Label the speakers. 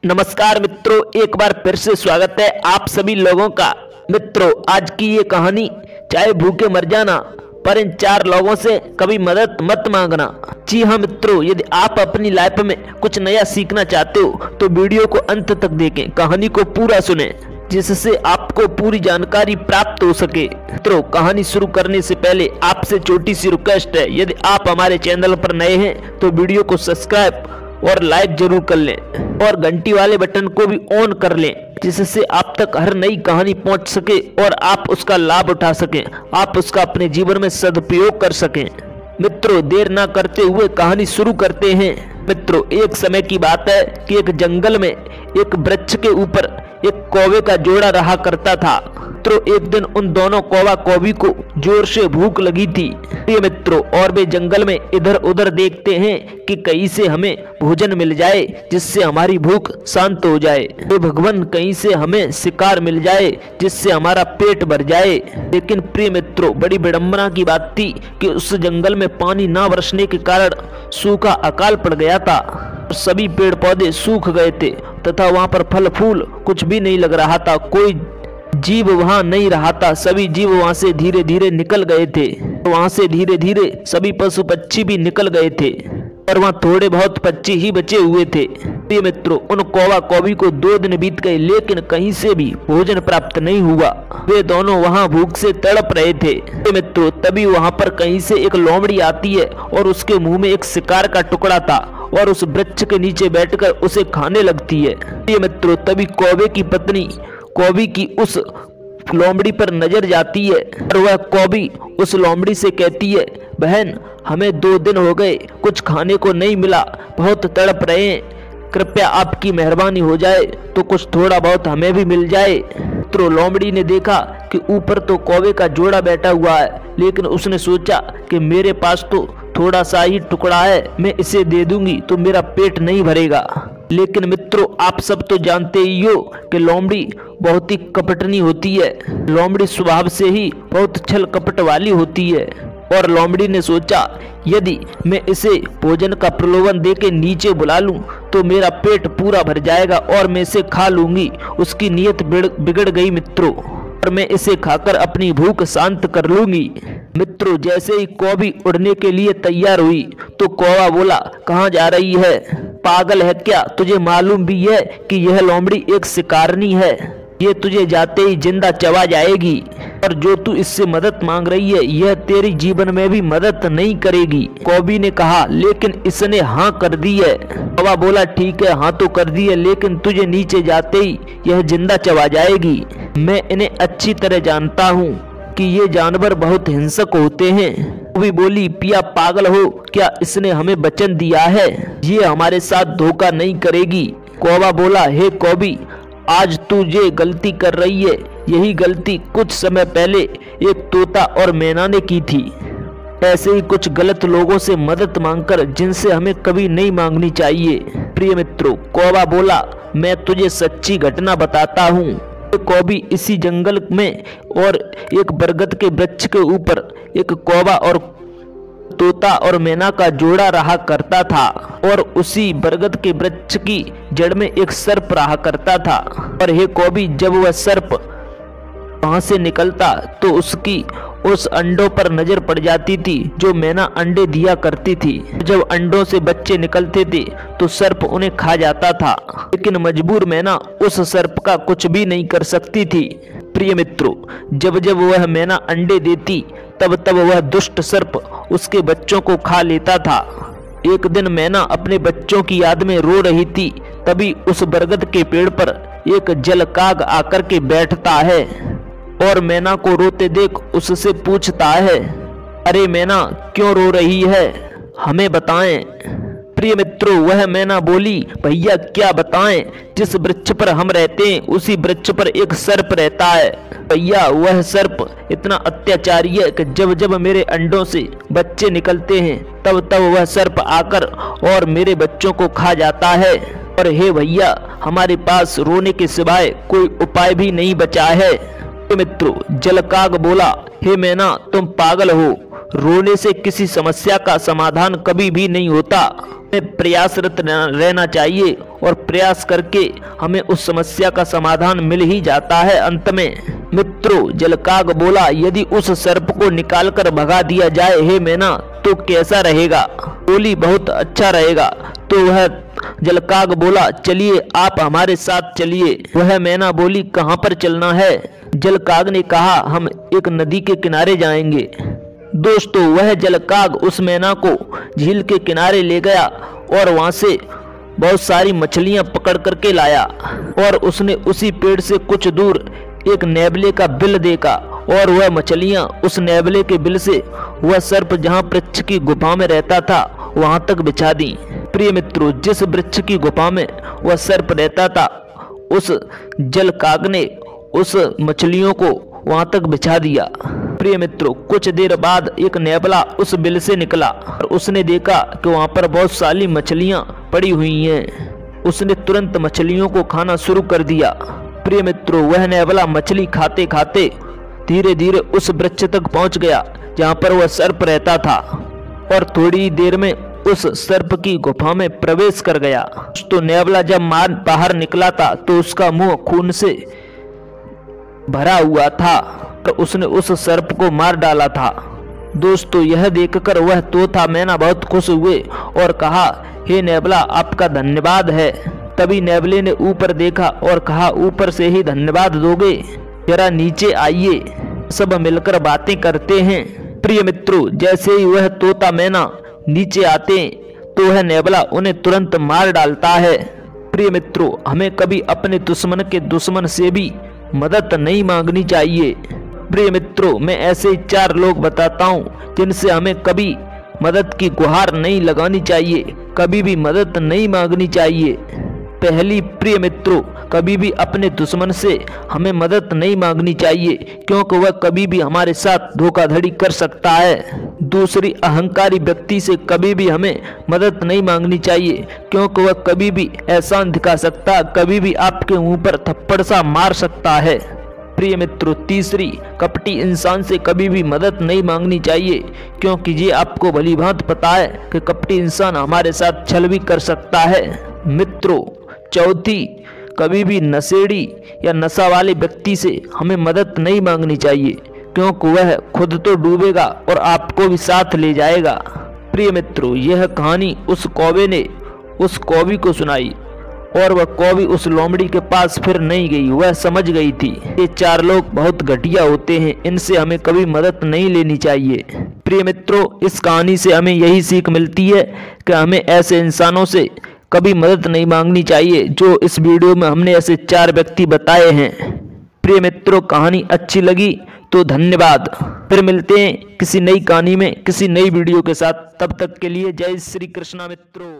Speaker 1: नमस्कार मित्रों, एक बार फिर से स्वागत है आप सभी लोगों का। मित्रों, आज की ये कहानी चाहे भूखे मर जाना पर इन 4 लोगों से कभी मदद मत मांगना। जी हाँ मित्रों, यदि आप अपनी लाइफ में कुछ नया सीखना चाहते हो तो वीडियो को अंत तक देखें, कहानी को पूरा सुनें जिससे आपको पूरी जानकारी प्राप्त हो सके। मित्रों, कहानी शुरू करने से पहले आपसे छोटी सी रिक्वेस्ट है, यदि आप हमारे चैनल पर नए हैं तो वीडियो को सब्सक्राइब और लाइक जरूर कर लें और घंटी वाले बटन को भी ऑन कर लें जिससे आप तक हर नई कहानी पहुंच सके और आप उसका लाभ उठा सकें, आप उसका अपने जीवन में सदुपयोग कर सकें। मित्रों, देर ना करते हुए कहानी शुरू करते हैं। मित्रों, एक समय की बात है कि एक जंगल में एक वृक्ष के ऊपर एक कौवे का जोड़ा रहा करता था। मित्रों, एक दिन उन दोनों कौवा कौवी को जोर से भूख लगी थी। प्रिय मित्रों, और वे जंगल में इधर उधर देखते हैं कि कहीं से हमें भोजन मिल जाए जिससे हमारी भूख शांत हो जाए। हे भगवान, कहीं से हमें शिकार मिल जाए जिससे हमारा पेट भर जाए। लेकिन प्रिय मित्रों, बड़ी विडंबना की बात थी कि उस जंगल में पानी ना बरसने के कारण सूखा अकाल पड़ गया था। सभी पेड़ पौधे सूख गए थे तथा वहां पर फल फूल कुछ भी नहीं लग रहा था, कोई जीव वहां नहीं रहा था। सभी जीव वहां से धीरे धीरे निकल गए थे। वहां से धीरे धीरे सभी पशु पक्षी भी निकल गए थे और वहां थोड़े बहुत पक्षी ही बचे हुए थे। प्रिय मित्रों, उन कौवा कौवी को 2 दिन बीत गए लेकिन कहीं से भी भोजन प्राप्त नहीं हुआ। वे दोनों वहां भूख से तड़प रहे थे। प्रिय मित्रों, तभी वहां पर कहीं से एक लोमड़ी आती है और उसके मुंह में एक शिकार का टुकड़ा था और उस वृक्ष के नीचे बैठकर उसे खाने लगती है। प्रिय मित्रों, तभी कौवे की पत्नी कौवी की उस लोमड़ी पर नजर जाती है और वह कौवी उस लोमड़ी से कहती है, बहन, हमें 2 दिन हो गए, कुछ खाने को नहीं मिला, बहुत तड़प रहे हैं, कृपया आपकी मेहरबानी हो जाए तो कुछ थोड़ा बहुत हमें भी मिल जाए। तो लोमड़ी ने देखा कि ऊपर तो कौवे का जोड़ा बैठा हुआ है, लेकिन उसने सोचा कि मेरे पास तो थोड़ा सा ही टुकड़ा है, मैं इसे दे दूंगी तो मेरा पेट नहीं भरेगा। लेकिन मित्रों, आप सब तो जानते ही हो कि लोमड़ी बहुत ही कपटनी होती है। लोमड़ी स्वभाव से ही बहुत छल कपट वाली होती है और लोमड़ी ने सोचा, यदि मैं इसे भोजन का प्रलोभन देके नीचे बुला लूं तो मेरा पेट पूरा भर जाएगा और मैं इसे खा लूंगी। उसकी नीयत बिगड़ गई मित्रों, और मैं इसे खाकर अपनी भूख शांत कर लूंगी। मित्रों, जैसे ही कौवी उड़ने के लिए तैयार हुई तो कौवा बोला, कहाँ जा रही है? पागल है क्या? तुझे मालूम भी है कि यह लोमड़ी एक शिकारनी है, ये तुझे जाते ही जिंदा चबा जाएगी और जो तू इससे मदद मांग रही है यह तेरी जीवन में भी मदद नहीं करेगी। कौवी ने कहा, लेकिन इसने हाँ कर दी है। कौवा बोला, ठीक है, हाँ तो कर दी है, लेकिन तुझे नीचे जाते ही यह जिंदा चबा जाएगी। मैं इन्हें अच्छी तरह जानता हूँ कि ये जानवर बहुत हिंसक होते हैं। कौवी बोली, पिया पागल हो क्या? इसने हमें वचन दिया है, ये हमारे साथ धोखा नहीं करेगी। कौवा बोला, हे कौवी, आज तू ये गलती कर रही है, यही गलती कुछ समय पहले एक तोता और मैना ने की थी। ऐसे ही कुछ गलत लोगों से मदद मांगकर जिनसे हमें कभी नहीं मांगनी चाहिए। प्रिय मित्रों, कौवा बोला, मैं तुझे सच्ची घटना बताता हूँ। कौवी इसी जंगल में और एक बरगद के वृक्ष के ऊपर एक कौवा और तोता और मैना का जोड़ा रहा करता था और उसी बरगद के वृक्ष की जड़ में एक सर्प रहा करता था। और हे कौवी, जब वह सर्प वहां से निकलता तो उसकी उस अंडों पर नजर पड़ जाती थी जो मैना अंडे दिया करती थी। जब अंडों से बच्चे निकलते थे तो सर्प उन्हें खा जाता था, लेकिन मजबूर मैना उस सर्प का कुछ भी नहीं कर सकती थी। प्रिय मित्रों, जब जब वह मैना अंडे देती तब तब वह दुष्ट सर्प उसके बच्चों को खा लेता था। एक दिन मैना अपने बच्चों की याद में रो रही थी, तभी उस बरगद के पेड़ पर एक जलकाग आकर के बैठता है और मैना को रोते देख उससे पूछता है, अरे मैना, क्यों रो रही है, हमें बताएं। प्रिय मित्रों, वह मैना बोली, भैया क्या बताएं, जिस वृक्ष पर हम रहते हैं उसी वृक्ष पर एक सर्प रहता है। भैया, वह सर्प इतना अत्याचारी है कि जब जब मेरे अंडों से बच्चे निकलते हैं तब तब वह सर्प आकर और मेरे बच्चों को खा जाता है। और हे भैया, हमारे पास रोने के सिवाय कोई उपाय भी नहीं बचा है। मित्रों, जलकाग बोला, हे मैना, तुम पागल हो, रोने से किसी समस्या का समाधान कभी भी नहीं होता। हमें प्रयासरत रहना चाहिए और प्रयास करके हमें उस समस्या का समाधान मिल ही जाता है अंत में। मित्रों, जलकाग बोला, यदि उस सर्प को निकालकर भगा दिया जाए हे मैना तो कैसा रहेगा? बोली, बहुत अच्छा रहेगा। तो वह जलकाग बोला, चलिए आप हमारे साथ चलिए। वह मैना बोली, कहाँ पर चलना है? जलकाग ने कहा, हम एक नदी के किनारे जाएंगे। दोस्तों, वह जलकाग उस मैना को झील के किनारे ले गया और वहां से बहुत सारी मछलियां पकड़ करके लाया और उसने उसी पेड़ से कुछ दूर एक नेवले का बिल देखा और वह मछलियां उस नेवले के बिल से वह सर्प जहां वृक्ष की गुफा में रहता था वहां तक बिछा दी। प्रिय मित्रों, जिस वृक्ष की गुफा में वह सर्प रहता था उस जलकाग ने उस मछलियों को वहां तक बिछा दिया। प्रिय मित्रों, कुछ देर बाद एक नेवला उस बिल से निकला और उसने देखा कि वहां पर बहुत सारी मछलियां पड़ी हुई हैं। उसने तुरंत मछलियों को खाना शुरू कर दिया। प्रिय मित्रों, वह नेवला मछली खाते खाते धीरे धीरे उस वृक्ष तक पहुंच गया जहां पर वह सर्प रहता था और थोड़ी देर में उस सर्प की गुफा में प्रवेश कर गया। तो नेवला जब बाहर निकला था तो उसका मुंह खून से भरा हुआ था तो उसने उस सर्प को मार डाला था। दोस्तों, यह देखकर वह तोता मैना बहुत खुश हुए और कहा, हे नेवला, आपका धन्यवाद है। तभी नेवले ने ऊपर देखा और कहा, ऊपर से ही धन्यवाद दोगे? जरा नीचे आइए, सब मिलकर बातें करते हैं। प्रिय मित्रों, जैसे ही वह तोता मैना नीचे आते तो वह नेवला उन्हें तुरंत मार डालता है। प्रिय मित्रों, हमें कभी अपने दुश्मन के दुश्मन से भी मदद नहीं मांगनी चाहिए। प्रिय मित्रों, मैं ऐसे 4 लोग बताता हूँ जिनसे हमें कभी मदद की गुहार नहीं लगानी चाहिए, कभी भी मदद नहीं मांगनी चाहिए। पहली, प्रिय मित्रों, कभी भी अपने दुश्मन से हमें मदद नहीं मांगनी चाहिए क्योंकि वह कभी भी हमारे साथ धोखाधड़ी कर सकता है। दूसरी, अहंकारी व्यक्ति से कभी भी हमें मदद नहीं मांगनी चाहिए क्योंकि वह कभी भी एहसान दिखा सकता है, कभी भी आपके मुंह पर थप्पड़ सा मार सकता है। प्रिय मित्रों, तीसरी, कपटी इंसान से कभी भी मदद नहीं मांगनी चाहिए क्योंकि ये आपको भली भांति पता है कि कपटी इंसान हमारे साथ छल भी कर सकता है। मित्रों, चौथी, कभी भी नशेड़ी या नशा वाले व्यक्ति से हमें मदद नहीं मांगनी चाहिए क्योंकि वह खुद तो डूबेगा और आपको भी साथ ले जाएगा। प्रिय मित्रों, यह कहानी उस कौवे ने उस कौवी को सुनाई और वह कौवी उस लोमड़ी के पास फिर नहीं गई, वह समझ गई थी ये 4 लोग बहुत घटिया होते हैं, इनसे हमें कभी मदद नहीं लेनी चाहिए। प्रिय मित्रों, इस कहानी से हमें यही सीख मिलती है कि हमें ऐसे इंसानों से कभी मदद नहीं मांगनी चाहिए जो इस वीडियो में हमने ऐसे 4 व्यक्ति बताए हैं। प्रिय मित्रों, कहानी अच्छी लगी तो धन्यवाद। फिर मिलते हैं किसी नई कहानी में किसी नई वीडियो के साथ, तब तक के लिए जय श्री कृष्णा मित्रों।